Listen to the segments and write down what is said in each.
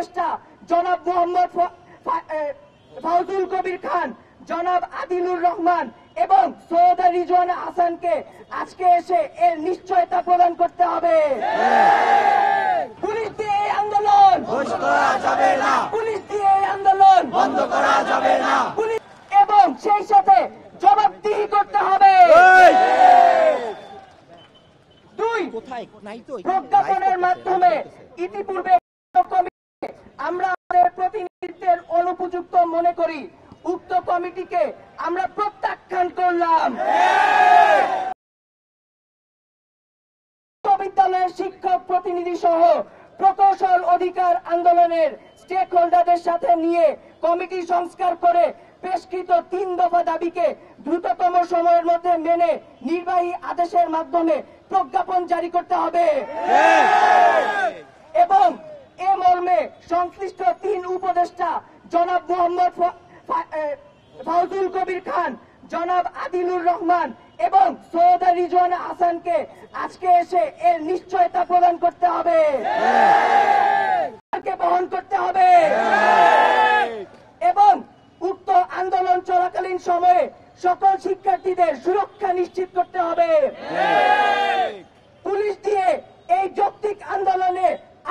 উপদেষ্টা জনাব মোহাম্মদ ফাউজুল কবির খান, জনাব আদিলুর রহমান এবং সৈয়দা রিজওয়ানা হাসানকে আজকে এসে এর নিশ্চয়তা প্রদান করতে হবে। পুলিশ দিয়ে এই আন্দোলন করা যাবে না, পুলিশ দিয়ে এই আন্দোলন বন্ধ করা যাবে না, পুলিশ এবং সেই সাথে জবাবদিহি করতে হবে। দুই, প্রজ্ঞাপনের মাধ্যমে ইতিপূর্বে আমরা আমাদের প্রতিনিধিত্বের অনুপযুক্ত মনে করি উক্ত কমিটিকে আমরা প্রত্যাখ্যান করলাম। বিশ্ববিদ্যালয়ের শিক্ষক প্রতিনিধি সহ প্রকৌশল অধিকার আন্দোলনের স্টেক হোল্ডারদের সাথে নিয়ে কমিটি সংস্কার করে পেশকৃত 3 দফা দাবিকে দ্রুততম সময়ের মধ্যে মেনে নির্বাহী আদেশের মাধ্যমে প্রজ্ঞাপন জারি করতে হবে এবং এ মর্মে সংশ্লিষ্ট 3 উপদেষ্টা জনাব মোহাম্মদ ফাউজুল কবির খান, জনাব আদিলুর রহমান এবং সৈয়দা রিজওয়ানা হাসানকে আজকে এসে এর নিশ্চয়তা প্রদান করতে হবে, বহন করতে হবে এবং উক্ত আন্দোলন চলাকালীন সময়ে সকল শিক্ষার্থীদের সুরক্ষা নিশ্চিত করতে হবে। পুলিশ দিয়ে এই যৌক্তিক আন্দোলনে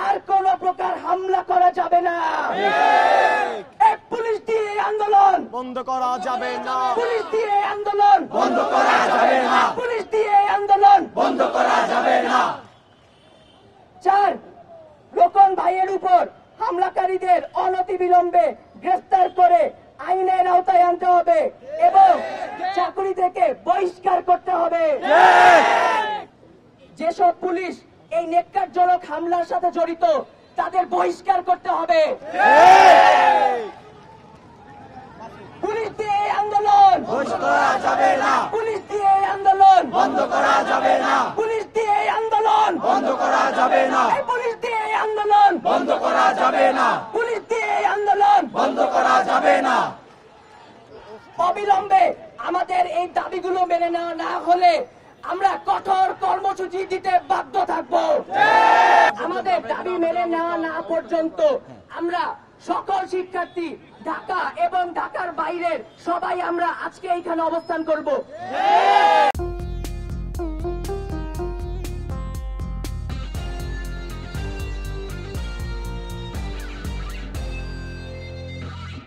আর কোন প্রকার হামলা করা যাবে না। পুলিশ দিয়ে আন্দোলন বন্ধ করা যাবে না, পুলিশ দিয়ে আন্দোলন বন্ধ করা যাবে না, পুলিশ দিয়ে আন্দোলন বন্ধ করা যাবে না। 4, রোকন ভাইয়ের উপর হামলাকারীদের অনতিবিলম্বে গ্রেফতার করে আইনের আওতায় আনতে হবে এবং চাকরি থেকে বহিষ্কার করতে হবে। যেসব পুলিশ এই নেককারজনক হামলার সাথে জড়িত তাদের বহিষ্কার করতে হবে। পুলিশ দিয়ে আন্দোলন বন্ধ করা যাবে না, পুলিশ দিয়ে আন্দোলন বন্ধ করা যাবে না, পুলিশ দিয়ে আন্দোলন বন্ধ করা যাবে না, পুলিশ দিয়ে আন্দোলন বন্ধ করা যাবে না, পুলিশ দিয়ে আন্দোলন বন্ধ করা যাবে না। অবিলম্বে আমাদের এই দাবিগুলো মেনে নেওয়া না হলে আমরা কঠোর কর্মসূচি দিতে বাধ্য থাকব। আমাদের দাবি মেনে নেওয়া না পর্যন্ত আমরা সকল শিক্ষার্থী ঢাকা এবং ঢাকার বাইরের সবাই আমরা আজকে এখানে অবস্থান করব।